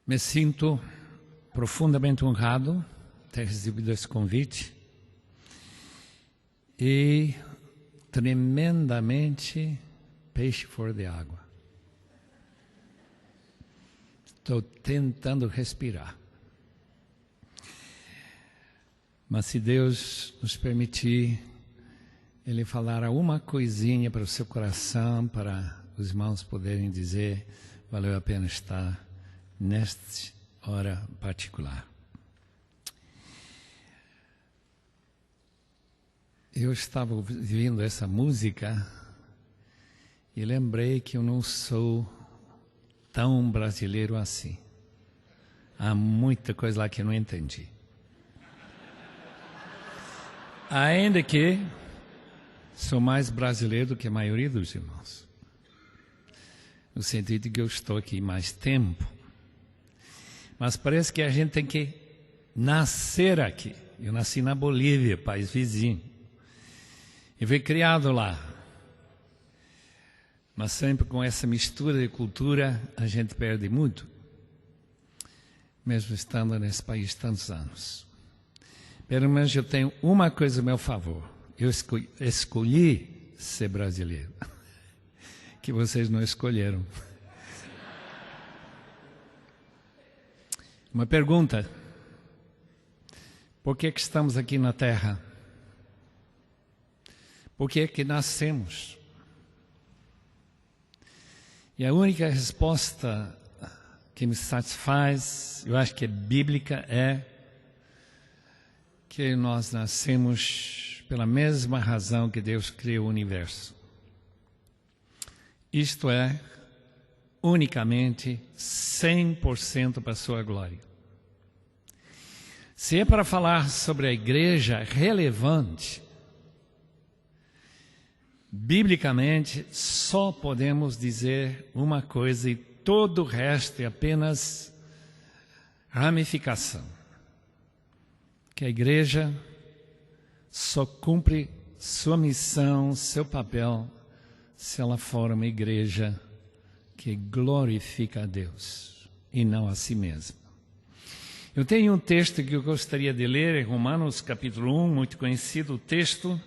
Me sinto profundamente honrado de ter recebido esse convite e tremendamente peixe fora de água. Estou tentando respirar. Mas se Deus nos permitir, Ele falará uma coisinha para o seu coração, para os irmãos poderem dizer, valeu a pena estar nesta hora particular. Eu estava ouvindo essa música e lembrei que eu não sou tão brasileiro assim. Há muita coisa lá que eu não entendi. Ainda que sou mais brasileiro do que a maioria dos irmãos. No sentido de que eu estou aqui mais tempo. Mas parece que a gente tem que nascer aqui. Eu nasci na Bolívia, país vizinho. E fui criado lá. Mas sempre com essa mistura de cultura, a gente perde muito. Mesmo estando nesse país tantos anos. Pelo menos eu tenho uma coisa a meu favor. Eu escolhi ser brasileiro. Que vocês não escolheram. Uma pergunta. Por que estamos aqui na Terra? Por que nascemos? E a única resposta que me satisfaz, eu acho que é bíblica, é que nós nascemos pela mesma razão que Deus criou o universo. Isto é, unicamente 100% para a sua glória. Se é para falar sobre a igreja relevante, biblicamente só podemos dizer uma coisa e todo o resto é apenas ramificação. Que a igreja só cumpre sua missão, seu papel, se ela for uma igreja que glorifica a Deus e não a si mesma. Eu tenho um texto que eu gostaria de ler em Romanos capítulo 1, muito conhecido o texto,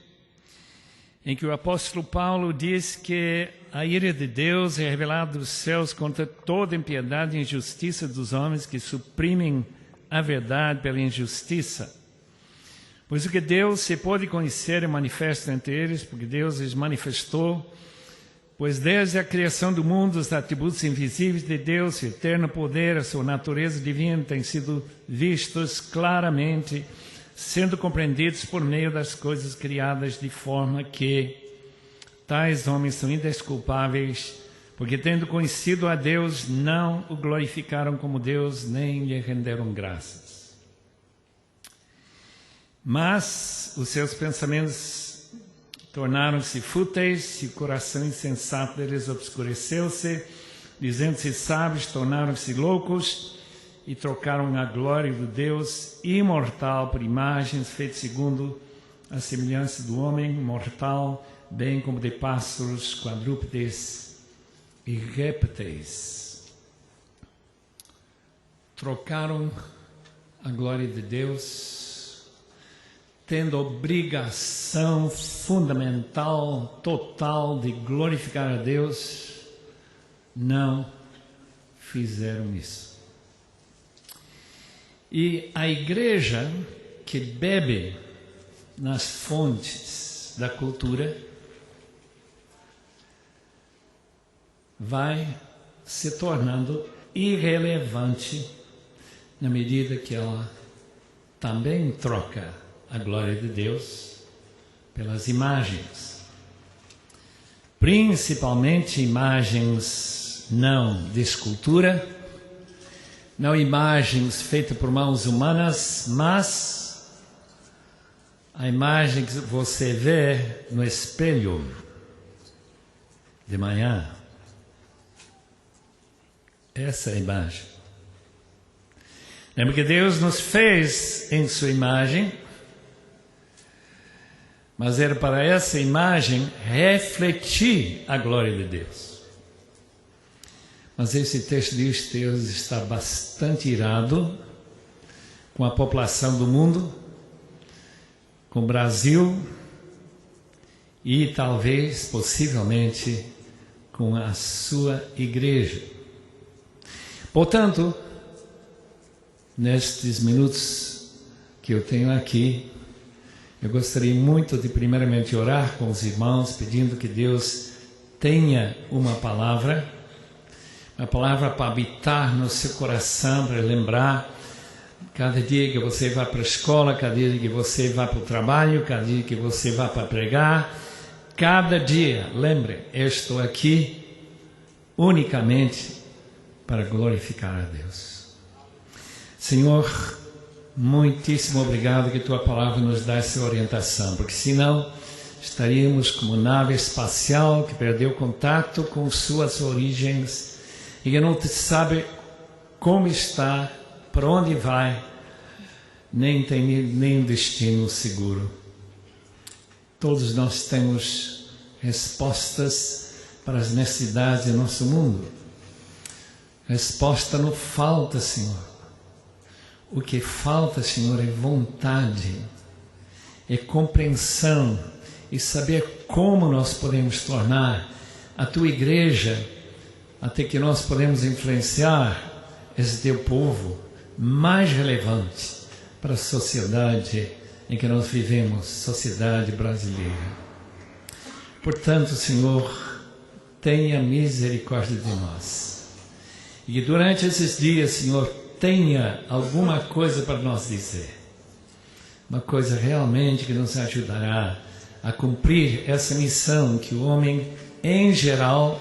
em que o apóstolo Paulo diz que a ira de Deus é revelada dos céus contra toda impiedade e injustiça dos homens que suprimem a verdade pela injustiça. Pois o que Deus se pode conhecer é manifesto entre eles, porque Deus lhes manifestou, pois desde a criação do mundo os atributos invisíveis de Deus, o eterno poder, a sua natureza divina têm sido vistos claramente, sendo compreendidos por meio das coisas criadas, de forma que tais homens são indesculpáveis, porque tendo conhecido a Deus, não o glorificaram como Deus, nem lhe renderam graças. Mas os seus pensamentos tornaram-se fúteis, e o coração insensato deles obscureceu-se, dizendo-se sábios, tornaram-se loucos, e trocaram a glória do Deus imortal por imagens feitas segundo a semelhança do homem mortal, bem como de pássaros, quadrúpedes e répteis. Trocaram a glória de Deus, tendo obrigação fundamental, total de glorificar a Deus, não fizeram isso. E a igreja que bebe nas fontes da cultura vai se tornando irrelevante na medida que ela também troca a glória de Deus pelas imagens, principalmente imagens não de escultura, não imagens feitas por mãos humanas, mas a imagem que você vê no espelho de manhã. Essa é a imagem. Lembra que Deus nos fez em sua imagem, mas era para essa imagem refletir a glória de Deus. Mas esse texto diz que Deus está bastante irado com a população do mundo, com o Brasil e talvez, possivelmente, com a sua igreja. Portanto, nestes minutos que eu tenho aqui, eu gostaria muito de primeiramente orar com os irmãos, pedindo que Deus tenha uma palavra para habitar no seu coração, para lembrar cada dia que você vai para a escola, cada dia que você vai para o trabalho, cada dia que você vai para pregar, cada dia, lembre, eu estou aqui unicamente para glorificar a Deus. Senhor, muitíssimo obrigado que Tua palavra nos dá essa orientação, porque senão estaríamos como nave espacial que perdeu contato com suas origens e que não sabe como está, para onde vai, nem tem nem destino seguro. Todos nós temos respostas para as necessidades do nosso mundo. Resposta não falta, Senhor. O que falta, Senhor, é vontade, é compreensão e saber como nós podemos tornar a Tua igreja, até que nós podemos influenciar esse Teu povo mais relevante para a sociedade em que nós vivemos, sociedade brasileira. Portanto, Senhor, tenha misericórdia de nós. E que durante esses dias, Senhor, tenha alguma coisa para nós dizer. Uma coisa realmente que nos ajudará a cumprir essa missão que o homem, em geral,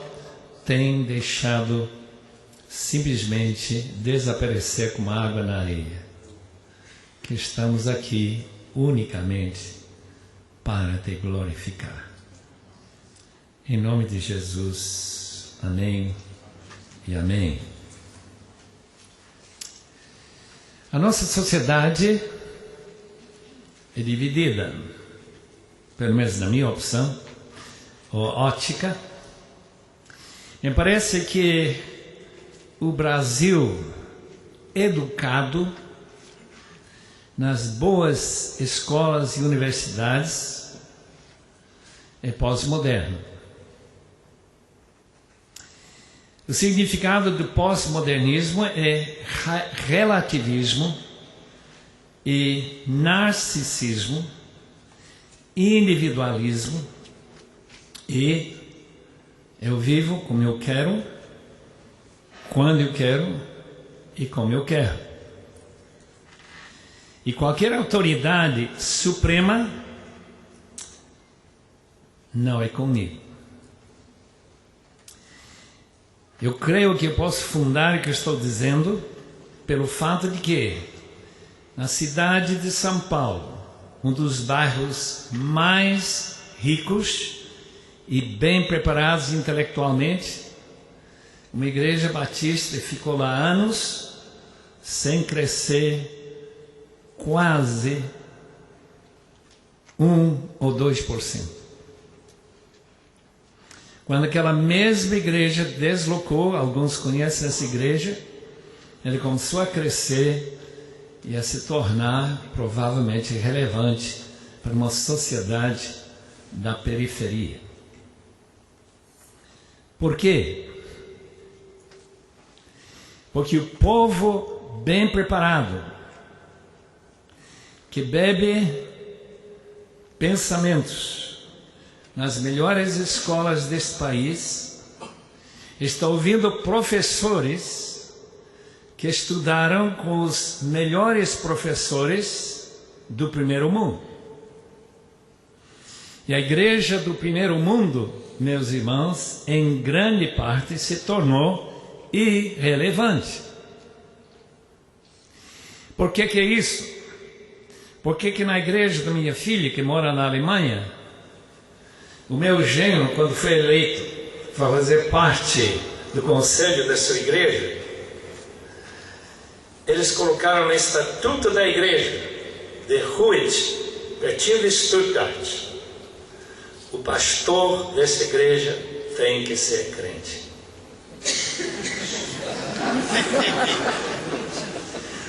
tem deixado simplesmente desaparecer como água na areia. Que estamos aqui unicamente para Te glorificar. Em nome de Jesus, amém e amém. A nossa sociedade é dividida, pelo menos na minha opção, ou ótica. Me parece que o Brasil educado nas boas escolas e universidades é pós-moderno. O significado do pós-modernismo é relativismo e narcisismo, individualismo e eu vivo como eu quero, quando eu quero e como eu quero. E qualquer autoridade suprema não é comigo. Eu creio que eu posso fundar o que eu estou dizendo pelo fato de que na cidade de São Paulo, um dos bairros mais ricos e bem preparados intelectualmente, uma igreja batista ficou lá anos sem crescer quase 1 ou 2%. Quando aquela mesma igreja deslocou, alguns conhecem essa igreja, ele começou a crescer e a se tornar provavelmente relevante para uma sociedade da periferia. Por quê? Porque o povo bem preparado, que bebe pensamentos nas melhores escolas deste país, está ouvindo professores que estudaram com os melhores professores do primeiro mundo. E a igreja do primeiro mundo, meus irmãos, em grande parte se tornou irrelevante. Por que é isso? Por que na igreja da minha filha, que mora na Alemanha, o meu genro, quando foi eleito para fazer parte do conselho da sua igreja, eles colocaram no estatuto da igreja de Ruit, pertinho de Stuttgart, o pastor dessa igreja tem que ser crente.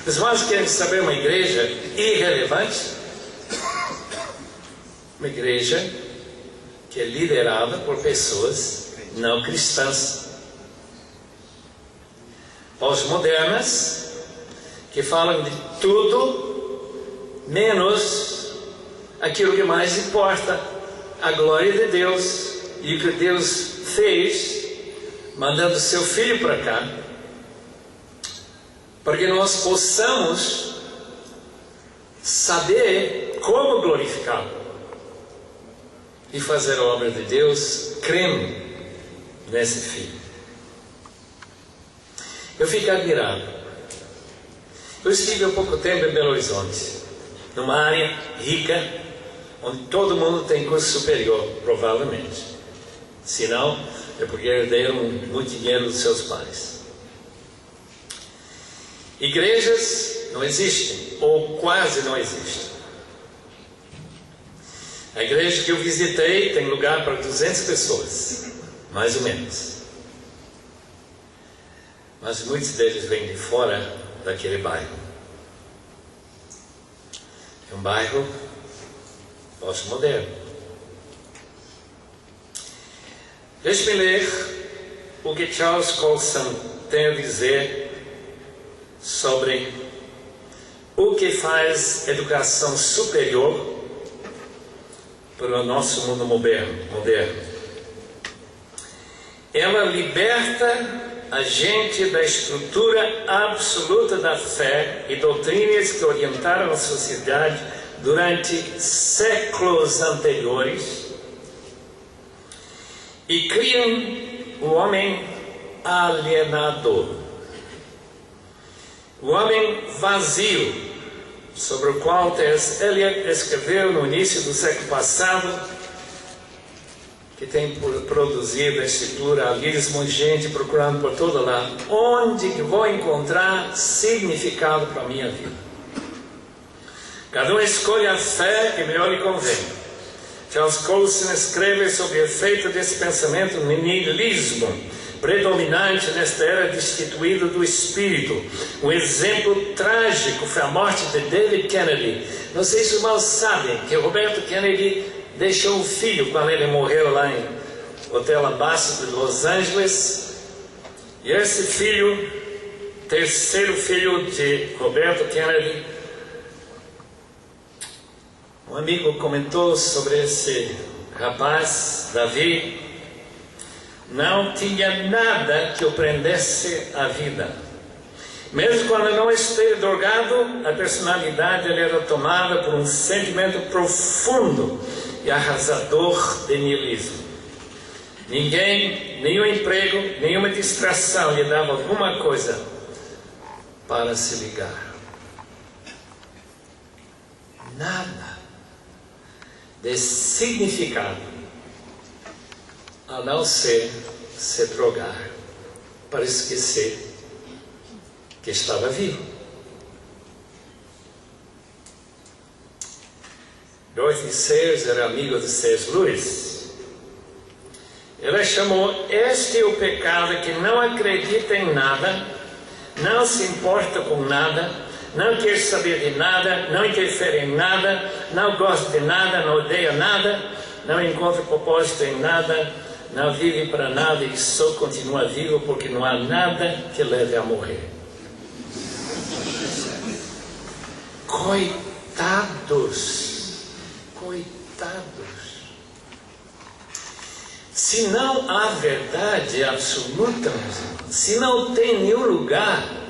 Os irmãos querem saber uma igreja irrelevante? Uma igreja que é liderada por pessoas não cristãs, pós-modernas, que falam de tudo menos aquilo que mais importa, a glória de Deus e o que Deus fez mandando seu Filho para cá, para que nós possamos saber como glorificá-lo e fazer a obra de Deus crendo nesse Filho. Eu fico admirado. Eu estive há pouco tempo em Belo Horizonte, numa área rica, onde todo mundo tem curso superior, provavelmente. Se não, é porque herderam muito dinheiro dos seus pais. Igrejas não existem, ou quase não existem. A igreja que eu visitei tem lugar para 200 pessoas, mais ou menos. Mas muitos deles vêm de fora daquele bairro. É um bairro pós-moderno. Deixe-me ler o que Charles Colson tem a dizer sobre o que faz educação superior para o nosso mundo moderno. Ela liberta a gente da estrutura absoluta da fé e doutrinas que orientaram a sociedade durante séculos anteriores e criam o homem alienado, o homem vazio, sobre o qual T.S. Eliot escreveu no início do século passado, que tem produzido esse pluralismo, gente procurando por todo lado, onde que vou encontrar significado para a minha vida. Cada um escolhe a fé que melhor lhe convém. Charles Colson escreve sobre o efeito desse pensamento no niilismo predominante nesta era destituída do espírito. Um exemplo trágico foi a morte de David Kennedy. Não sei se os irmãos sabem que Roberto Kennedy deixou um filho quando ele morreu lá em Hotel Ambassador de Los Angeles. E esse filho, terceiro filho de Roberto Kennedy, um amigo comentou sobre esse rapaz, Davi, não tinha nada que o prendesse à vida. Mesmo quando não esteve drogado, a personalidade dele era tomada por um sentimento profundo e arrasador de niilismo. Ninguém, nenhum emprego, nenhuma distração lhe dava alguma coisa para se ligar. Nada de significado, a não ser se drogar para esquecer que estava vivo. Dorothy Sayers era amigo de C.S. Lewis. Ela chamou este o pecado que não acredita em nada, não se importa com nada, não quer saber de nada, não interfere em nada, não gosta de nada, não odeia nada, não encontra propósito em nada, não vive para nada e só continua vivo porque não há nada que leve a morrer. Coitados, coitados. Se não há verdade absoluta, se não tem nenhum lugar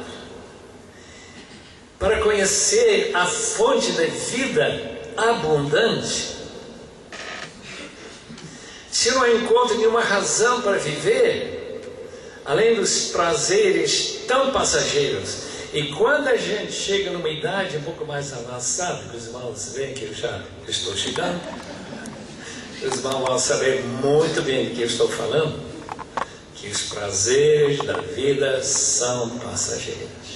para conhecer a fonte da vida abundante, se não encontra nenhuma razão para viver, além dos prazeres tão passageiros, e quando a gente chega numa idade um pouco mais avançada, que os irmãos veem que eu já estou chegando, os irmãos vão saber muito bem do que eu estou falando, que os prazeres da vida são passageiros.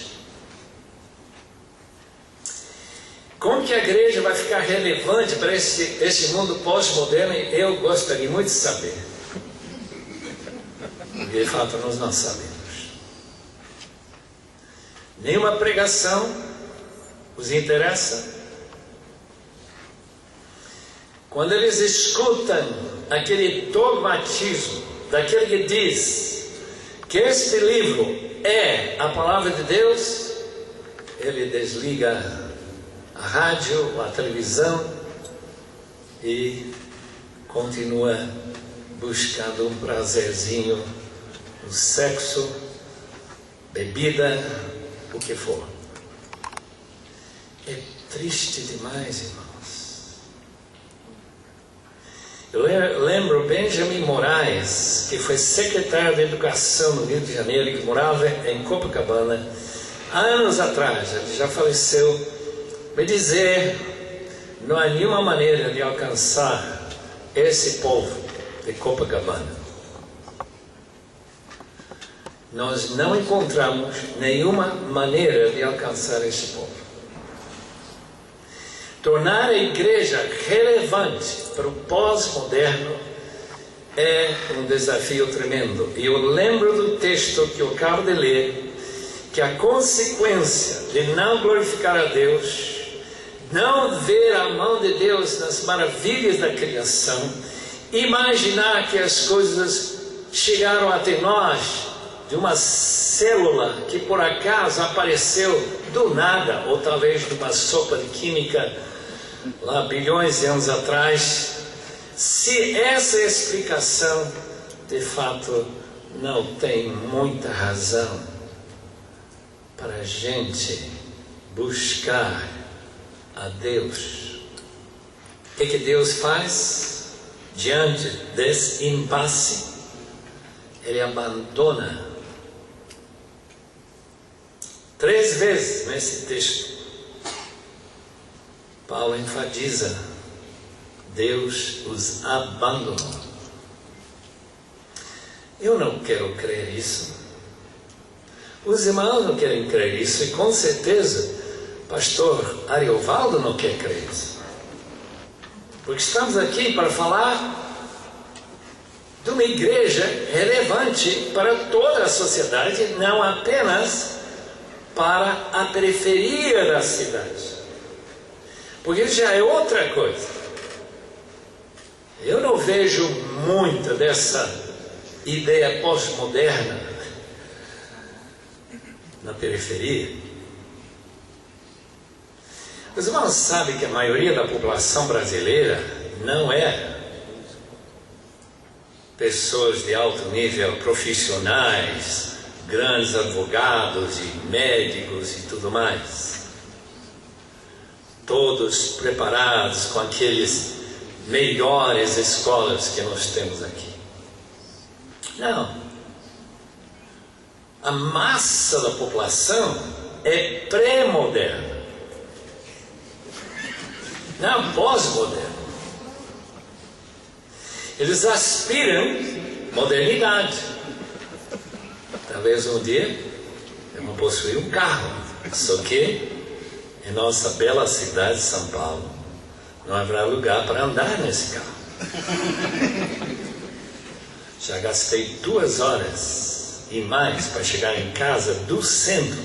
Como que a igreja vai ficar relevante para esse mundo pós-moderno? Eu gostaria muito de saber. De fato, nós não sabemos. Nenhuma pregação os interessa. Quando eles escutam aquele dogmatismo daquele que diz que este livro é a palavra de Deus, ele desliga a rádio, a televisão e continua buscando um prazerzinho, o sexo, bebida, o que for. É triste demais, irmãos. Eu lembro Benjamin Moraes, que foi secretário de Educação no Rio de Janeiro, que morava em Copacabana, anos atrás, ele já faleceu, me dizer: não há nenhuma maneira de alcançar esse povo de Copacabana. Nós não encontramos nenhuma maneira de alcançar esse povo. Tornar a igreja relevante para o pós-moderno é um desafio tremendo. E eu lembro do texto que eu acabo de ler, que a consequência de não glorificar a Deus, não ver a mão de Deus nas maravilhas da criação, imaginar que as coisas chegaram até nós de uma célula que por acaso apareceu do nada, ou talvez de uma sopa de química lá bilhões de anos atrás. Se essa explicação de fato não tem muita razão para a gente buscar a Deus, o que Deus faz diante desse impasse? Ele abandona. 3 vezes nesse texto Paulo enfatiza: Deus os abandonou. Eu não quero crer isso. Os irmãos não querem crer isso, e com certeza pastor Ariovaldo não quer crer isso. Porque estamos aqui para falar de uma igreja relevante para toda a sociedade, não apenas para a periferia da cidade. Porque isso já é outra coisa. Eu não vejo muita dessa ideia pós-moderna na periferia. Os irmãos sabem que a maioria da população brasileira não é pessoas de alto nível, profissionais, grandes advogados e médicos e tudo mais. Todos preparados com aqueles melhores escolas que nós temos aqui. Não. A massa da população é pré-moderna, não pós-moderna. Eles aspiram modernidade. Talvez um dia eu vou possuir um carro, só que em nossa bela cidade de São Paulo não haverá lugar para andar nesse carro. Já gastei 2 horas e mais para chegar em casa do centro,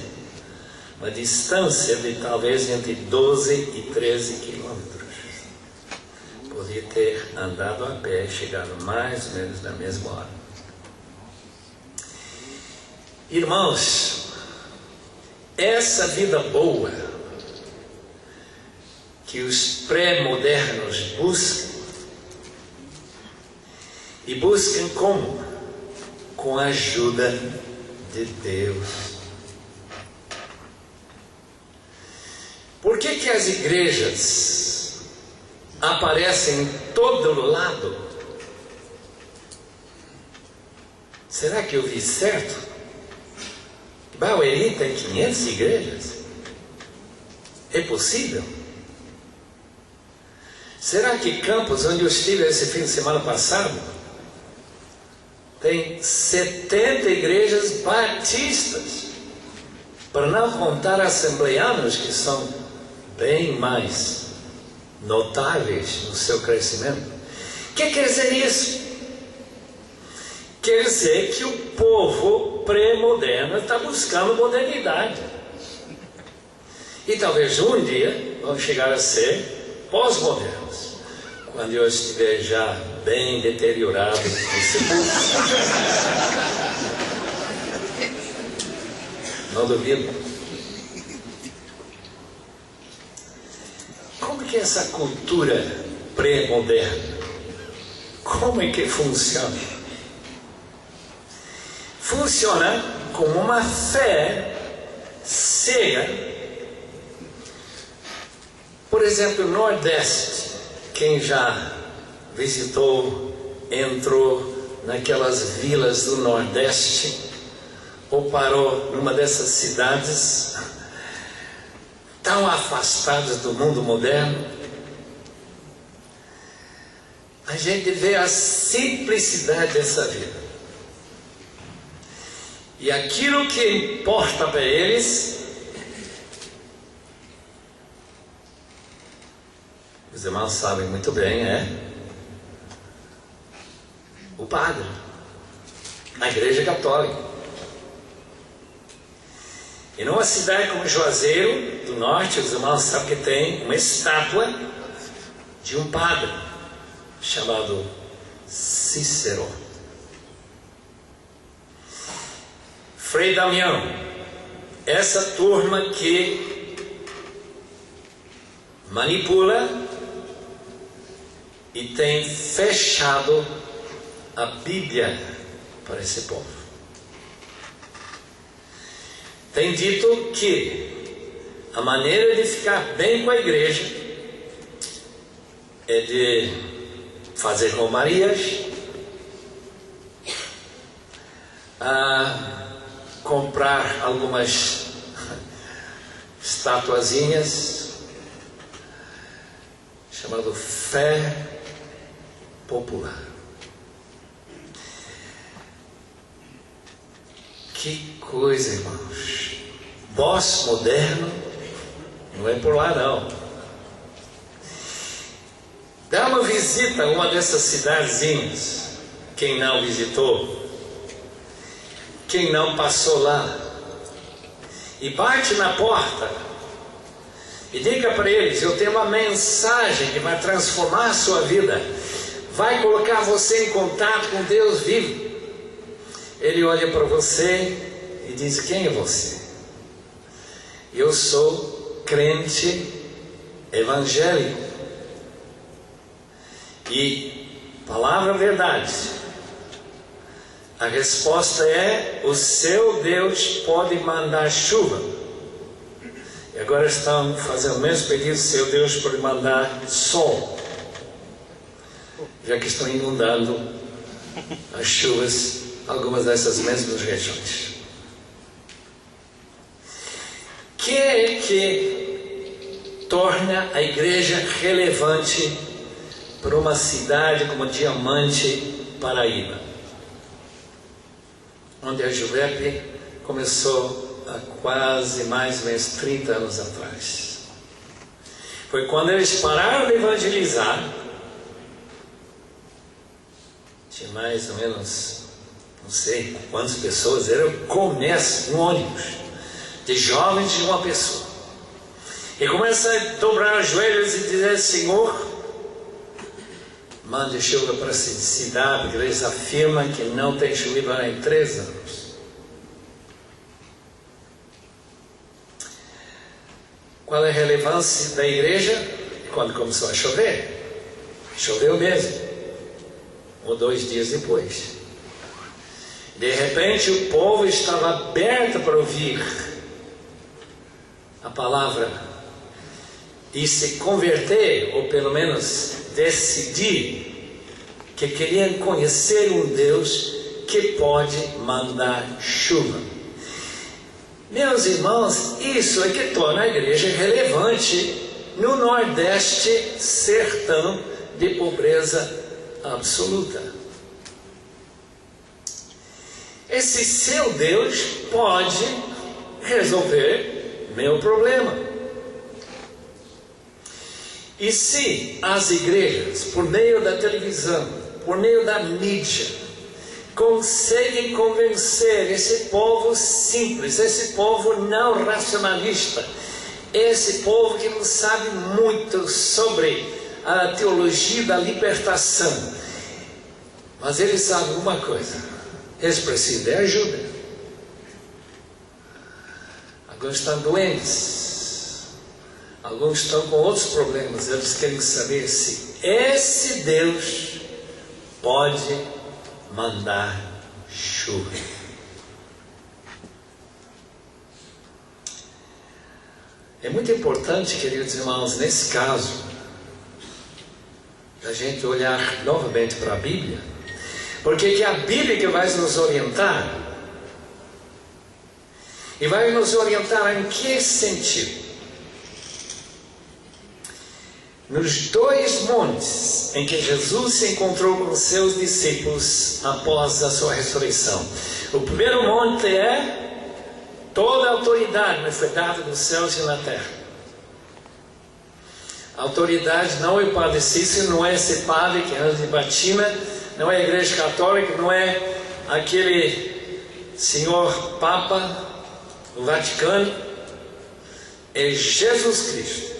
uma distância de talvez entre 12 e 13 quilômetros. Podia ter andado a pé e chegado mais ou menos na mesma hora. Irmãos, essa vida boa que os pré-modernos buscam, e buscam como? Com a ajuda de Deus. Por que as igrejas aparecem em todo lado? Será que eu vi certo? Barueri tem 500 igrejas? É possível? Será que Campos, onde eu estive esse fim de semana passado, tem 70 igrejas batistas, para não contar assembleanos, que são bem mais notáveis no seu crescimento? O que quer dizer isso? Quer dizer que o povo pré-moderno está buscando modernidade. E talvez um dia vão chegar a ser pós-modernos, quando eu estiver já bem deteriorado nesse mundo. Não duvido. Como que é essa cultura pré-moderna? Como é que funciona? Funciona como uma fé cega. Por exemplo, o Nordeste. Quem já visitou, entrou naquelas vilas do Nordeste, ou parou numa dessas cidades tão afastadas do mundo moderno, a gente vê a simplicidade dessa vida. E aquilo que importa para eles, os irmãos sabem muito bem, é o padre, a Igreja Católica. E numa cidade como Juazeiro do Norte, os irmãos sabem que tem uma estátua de um padre chamado Cícero. Frei Damião, essa turma que manipula e tem fechado a Bíblia para esse povo. Tem dito que a maneira de ficar bem com a igreja é de fazer romarias, comprar algumas estatuazinhas, chamado fé popular. Que coisa, irmãos. Pós-moderno não é por lá, não. Dá uma visita a uma dessas cidadezinhas, quem não visitou, quem não passou lá, e bate na porta e diga para eles: eu tenho uma mensagem que vai transformar a sua vida, vai colocar você em contato com Deus vivo. Ele olha para você e diz: quem é você? Eu sou crente evangélico. E, palavra verdade, a resposta é: o seu Deus pode mandar chuva. E agora estão fazendo o mesmo pedido: seu Deus pode mandar sol, já que estão inundando as chuvas algumas dessas mesmas regiões. O que é que torna a igreja relevante para uma cidade como Diamante, Paraíba, onde a Juvep começou há quase mais ou menos 30 anos atrás? Foi quando eles pararam de evangelizar. Tinha mais ou menos, não sei quantas pessoas, era o começo, um ônibus de jovens de uma pessoa. E começa a dobrar os joelhos e dizer: Senhor, mande chuva para essa cidade, porque eles afirmam que não tem chovido em 3 anos. Qual é a relevância da igreja? Quando começou a chover, choveu mesmo, ou 2 dias depois. De repente o povo estava aberto para ouvir a palavra e se converter, ou pelo menos decidir que queriam conhecer um Deus que pode mandar chuva. Meus irmãos, isso é que torna a igreja relevante no Nordeste, sertão de pobreza absoluta. Esse seu Deus pode resolver meu problema. E se as igrejas, por meio da televisão, por meio da mídia, conseguem convencer esse povo simples, esse povo não racionalista, esse povo que não sabe muito sobre a teologia da libertação, mas eles sabem uma coisa: eles precisam de ajuda. Alguns estão doentes, alguns estão com outros problemas. Eles querem saber se esse Deus pode mandar chuva. É muito importante, queridos irmãos, nesse caso, a gente olhar novamente para a Bíblia, porque é a Bíblia que vai nos orientar. E vai nos orientar em que sentido? Nos dois montes em que Jesus se encontrou com os seus discípulos após a sua ressurreição. O primeiro monte é: toda a autoridade me foi dada nos céus e na terra. A autoridade não é o Padre Cícero, não é esse padre que anda de batina, não é a Igreja Católica, não é aquele senhor Papa do Vaticano. É Jesus Cristo.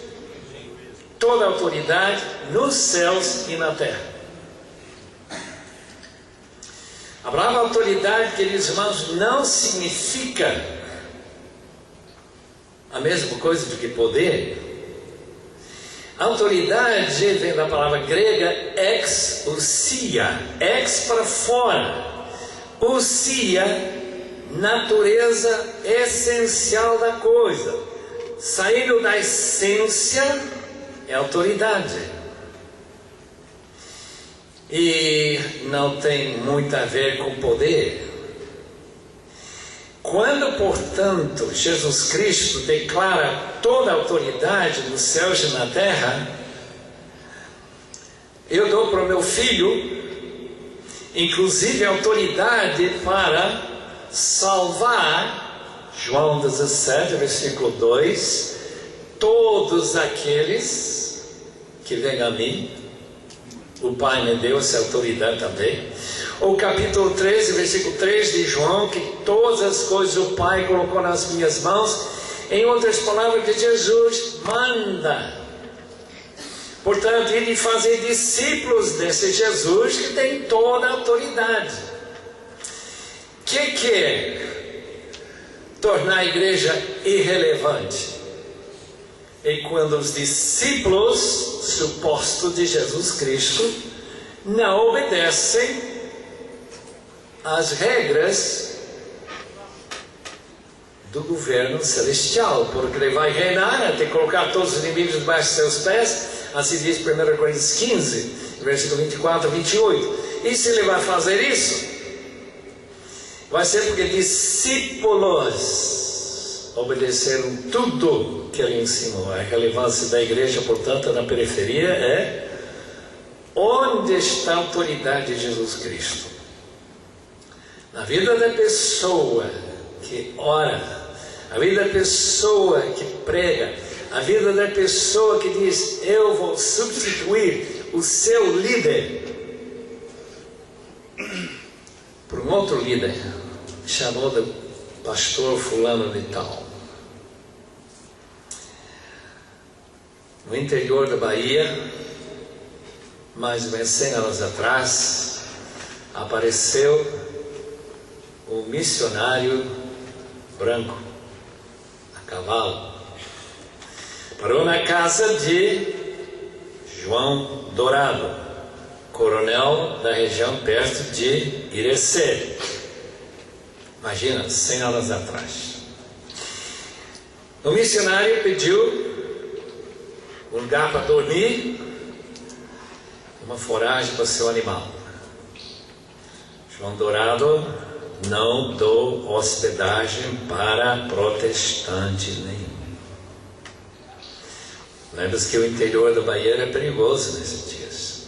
Toda a autoridade nos céus e na terra. A palavra autoridade, queridos irmãos, não significa a mesma coisa do que poder. Autoridade vem da palavra grega exousia, ex para fora, ousia, natureza essencial da coisa. Saindo da essência é autoridade. E não tem muito a ver com poder. Quando, portanto, Jesus Cristo declara toda a autoridade nos céus e na terra, eu dou para o meu filho, inclusive, autoridade para salvar, João 17, versículo 2, todos aqueles que vêm a mim. O Pai me deu essa autoridade também. O capítulo 13, versículo 3 de João, que todas as coisas o Pai colocou nas minhas mãos. Em outras palavras, que Jesus manda. Portanto, ele fazer discípulos desse Jesus que tem toda a autoridade. O que é tornar a igreja irrelevante? É quando os discípulos supostos de Jesus Cristo não obedecem às regras do governo celestial, porque ele vai reinar até colocar todos os inimigos debaixo de seus pés. Assim diz 1 Coríntios 15, versículo 24 a 28. E se ele vai fazer isso, vai ser porque discípulos obedeceram tudo que ele ensinou. A relevância da igreja, portanto, na periferia é: onde está a autoridade de Jesus Cristo? Na vida da pessoa que ora, a vida da pessoa que prega, a vida da pessoa que diz: eu vou substituir o seu líder por um outro líder, chamou de pastor fulano de tal. No interior da Bahia, mais ou menos 100 anos atrás, apareceu um missionário branco, a cavalo, parou na casa de João Dourado, coronel da região perto de Irecê. Imagina, 100 anos atrás. O missionário pediu um lugar para dormir, uma foragem para o seu animal. João Dourado: não dou hospedagem para protestante nenhum. Lembra-se que o interior da Bahia era perigoso nesses dias.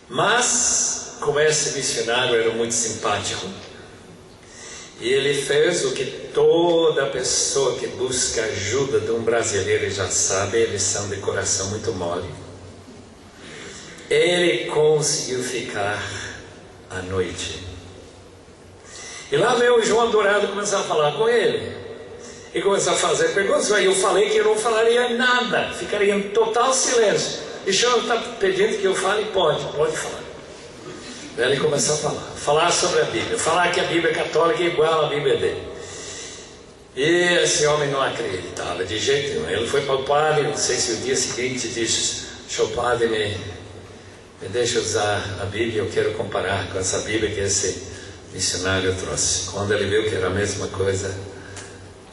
Mas, como esse missionário era muito simpático, e ele fez o que toda pessoa que busca ajuda de um brasileiro já sabe: eles são de coração muito mole. Ele conseguiu ficar à noite. E lá veio o João Dourado começar a falar com ele. E começou a fazer perguntas. Aí eu falei que eu não falaria nada, ficaria em total silêncio. E o senhor está pedindo que eu fale? Pode falar. Aí ele começou a falar sobre a Bíblia, falar que a Bíblia católica é igual à Bíblia dele. E esse homem não acreditava de jeito nenhum. Ele foi para o padre, não sei se o dia seguinte disse: senhor padre, me deixa usar a Bíblia, eu quero comparar com essa Bíblia que esse missionário trouxe. Quando ele viu que era a mesma coisa,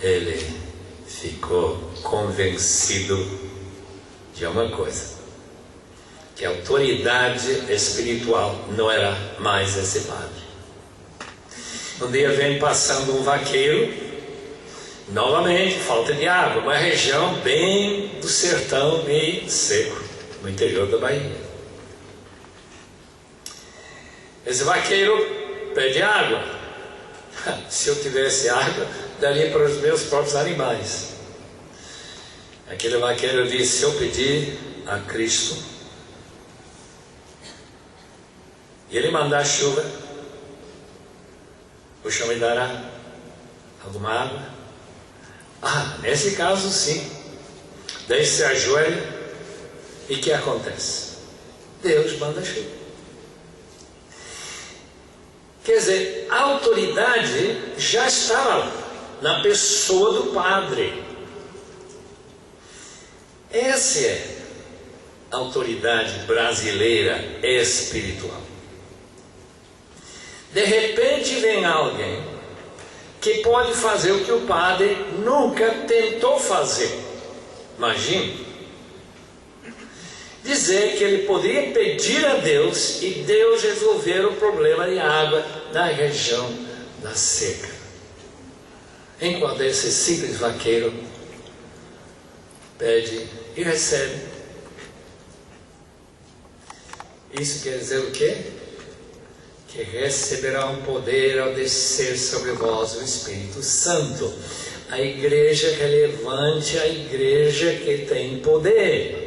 ele ficou convencido de uma coisa: que a autoridade espiritual não era mais esse padre. Um dia vem passando um vaqueiro, novamente, falta de água, uma região bem do sertão, meio seco, no interior da Bahia. Esse vaqueiro pede água. Se eu tivesse água, daria para os meus próprios animais. Aquele vaqueiro disse: se eu pedir a Cristo e Ele mandar chuva, o Senhor me dará alguma água? Nesse caso sim. Daí se ajoelha e o que acontece? Deus manda chuva. Quer dizer, a autoridade já estava lá, na pessoa do padre. Essa é a autoridade brasileira espiritual. De repente vem alguém que pode fazer o que o padre nunca tentou fazer. Imagine. Dizer que ele poderia pedir a Deus e Deus resolver o problema de água na região da seca. Enquanto esse simples vaqueiro pede e recebe. Isso quer dizer o quê? Que receberá um poder ao descer sobre vós o Espírito Santo. A igreja relevante, a igreja que tem poder.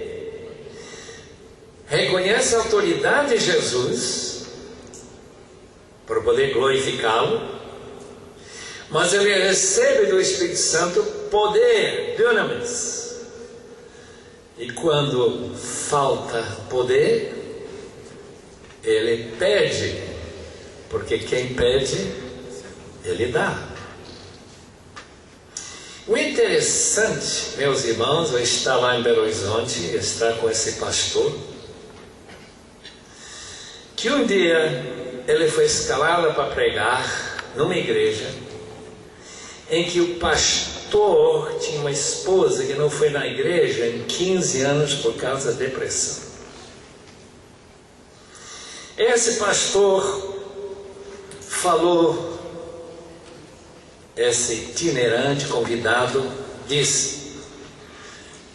Reconhece a autoridade de Jesus para poder glorificá-lo, mas ele recebe do Espírito Santo poder, dunamis. E quando falta poder, ele pede, porque quem pede, ele dá. O interessante, meus irmãos, eu estar lá em Belo Horizonte, estar com esse pastor, que um dia ele foi escalado para pregar numa igreja em que o pastor tinha uma esposa que não foi na igreja em 15 anos por causa da depressão. Esse pastor falou, esse itinerante convidado disse: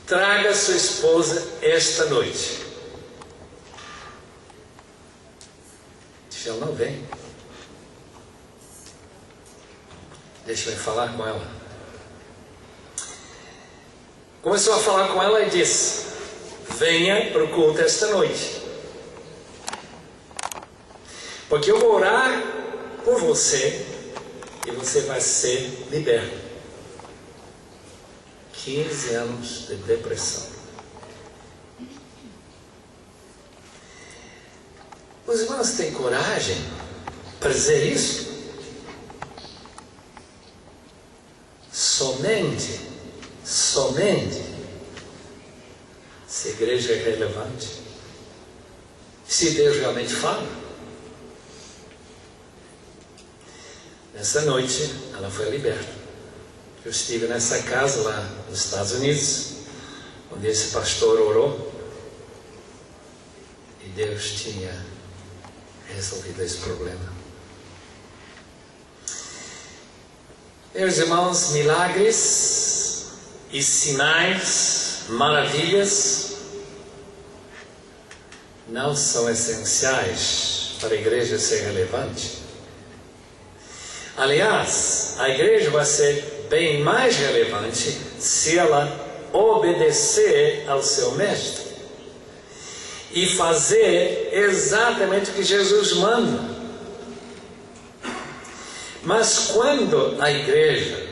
traga sua esposa esta noite. Ela não vem. Deixa eu falar com ela. Começou a falar com ela e disse: venha para o culto esta noite, porque eu vou orar por você e você vai ser liberto. 15 anos de depressão. Os irmãos têm coragem para dizer isso? Somente se a igreja é relevante, se Deus realmente fala. Nessa noite ela foi liberta. Eu estive nessa casa lá nos Estados Unidos, onde esse pastor orou, e Deus tinha resolvido esse problema. Meus irmãos, milagres e sinais, maravilhas, não são essenciais para a igreja ser relevante. Aliás, a igreja vai ser bem mais relevante se ela obedecer ao seu mestre e fazer exatamente o que Jesus manda. Mas quando a igreja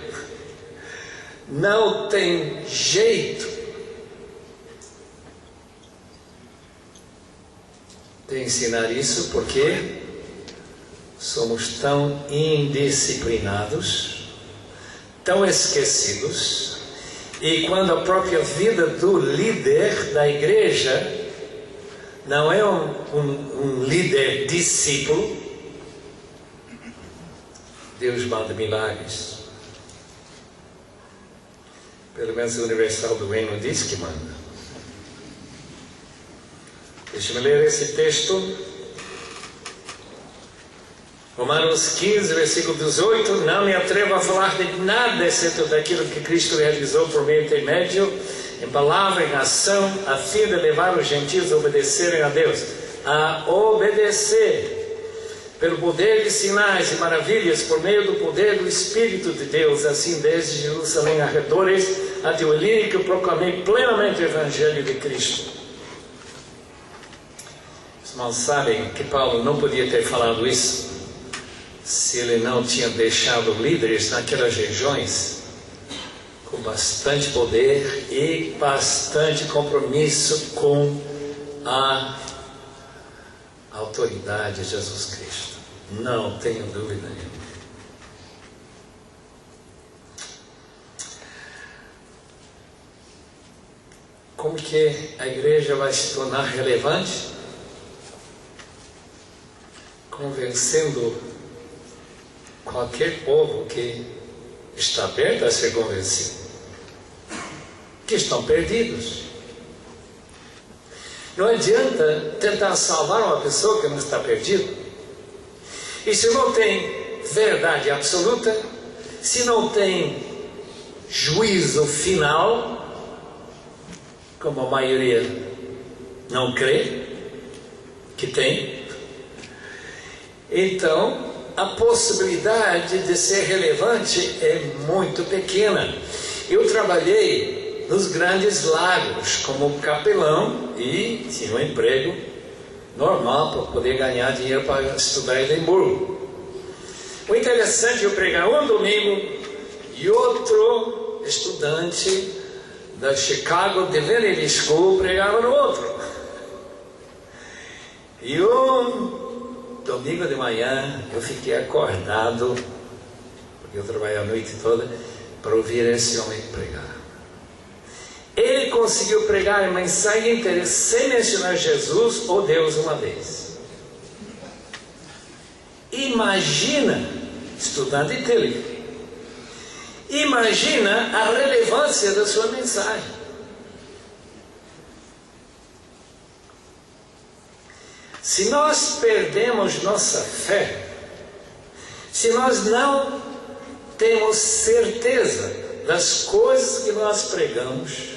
não tem jeito de ensinar isso, porque somos tão indisciplinados, tão esquecidos, e quando a própria vida do líder da igreja não é um líder discípulo, Deus manda milagres. Pelo menos a Universal do Reino diz que manda. Deixa-me ler esse texto. Romanos 15, versículo 18. Não me atrevo a falar de nada exceto daquilo que Cristo realizou por meio intermédio, em palavra, em ação, a fim de levar os gentios a obedecerem a Deus. A obedecer pelo poder de sinais e maravilhas, por meio do poder do Espírito de Deus, assim desde Jerusalém arredores até o Ilírico, eu proclamei plenamente o Evangelho de Cristo. Os irmãos sabem que Paulo não podia ter falado isso se ele não tinha deixado líderes naquelas regiões com bastante poder e bastante compromisso com a autoridade de Jesus Cristo. Não tenho dúvida nenhuma. Como que a igreja vai se tornar relevante? Convencendo qualquer povo que está aberto a ser convencido, que estão perdidos. Não adianta tentar salvar uma pessoa que não está perdida. E se não tem verdade absoluta, se não tem juízo final, como a maioria não crê que tem, então a possibilidade de ser relevante é muito pequena. Eu trabalhei nos Grandes Lagos como capelão e tinha um emprego normal para poder ganhar dinheiro para estudar em Edimburgo. O interessante é eu pregar um domingo e outro estudante da Chicago Divinity School pregava no outro. E um domingo de manhã eu fiquei acordado, porque eu trabalhei a noite toda, para ouvir esse homem pregar. Ele conseguiu pregar a mensagem inteira sem mencionar Jesus ou Deus uma vez. Imagina, estudante dele, imagina a relevância da sua mensagem. Se nós perdemos nossa fé, se nós não temos certeza das coisas que nós pregamos,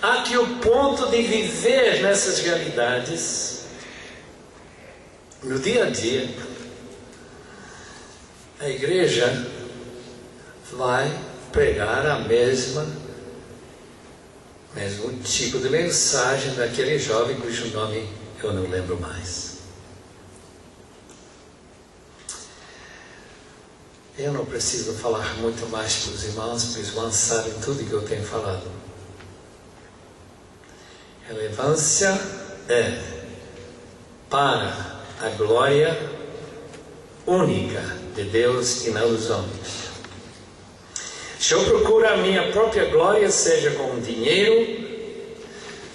a que o ponto de viver nessas realidades, no dia a dia, a igreja vai pregar a mesmo tipo de mensagem daquele jovem cujo nome eu não lembro mais. Eu não preciso falar muito mais para os irmãos sabem tudo que eu tenho falado. Relevância é para a glória única de Deus e não dos homens. Se eu procuro a minha própria glória, seja com dinheiro,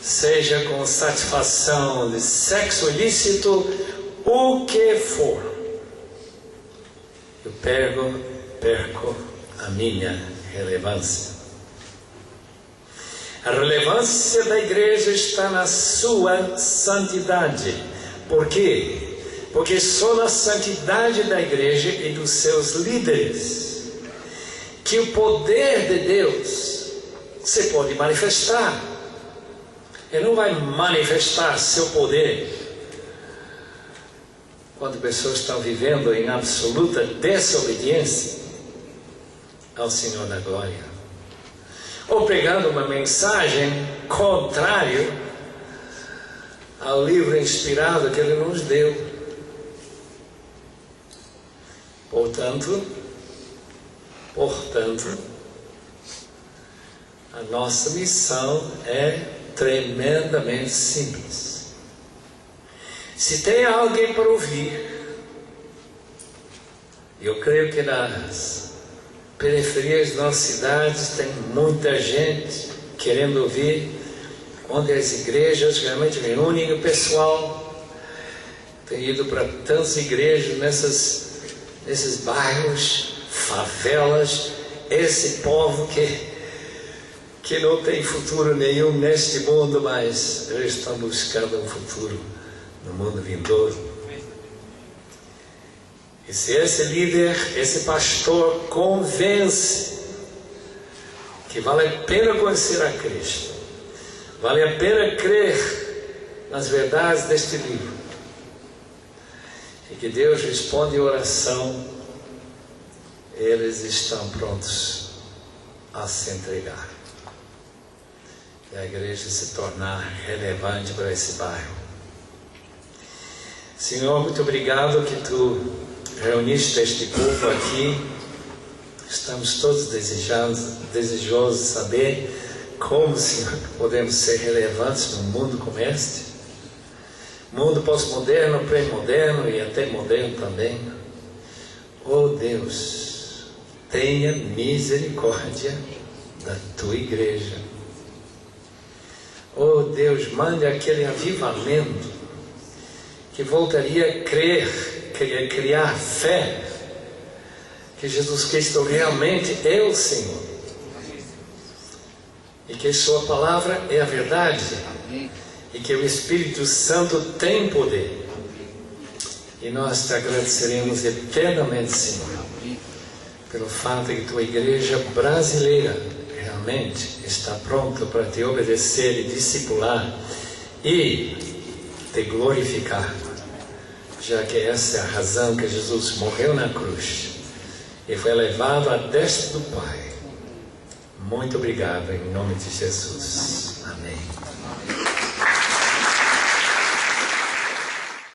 seja com satisfação de sexo ilícito, o que for, eu perco a minha relevância. A relevância da igreja está na sua santidade. Por quê? Porque só na santidade da igreja e dos seus líderes que o poder de Deus se pode manifestar. Ele não vai manifestar seu poder quando pessoas estão vivendo em absoluta desobediência ao Senhor da glória, ou pregando uma mensagem contrária ao livro inspirado que Ele nos deu. Portanto, a nossa missão é tremendamente simples. Se tem alguém para ouvir, eu creio que nas periferias das nossas cidades tem muita gente querendo ouvir, onde as igrejas realmente reúnem o pessoal. Tenho ido para tantas igrejas nesses bairros, favelas, esse povo que não tem futuro nenhum neste mundo, mas eles estão buscando um futuro no mundo vindouro. E se esse líder, esse pastor convence que vale a pena conhecer a Cristo, vale a pena crer nas verdades deste livro, e que Deus responde a oração, eles estão prontos a se entregar. E a igreja se tornar relevante para esse bairro. Senhor, muito obrigado que Tu reuniste este povo aqui. Estamos todos desejosos de saber como, Senhor, podemos ser relevantes num mundo como este. Mundo pós-moderno, pré-moderno e até moderno também. Oh Deus, tenha misericórdia da Tua igreja. Oh Deus, mande aquele avivamento que voltaria a crer, queria criar fé que Jesus Cristo realmente é o Senhor e que Sua palavra é a verdade e que o Espírito Santo tem poder. E nós te agradeceremos eternamente, Senhor, pelo fato de que Tua igreja brasileira realmente está pronta para Te obedecer e discipular e Te glorificar, já que essa é a razão que Jesus morreu na cruz e foi levado à destra do Pai. Muito obrigado, em nome de Jesus. Amém.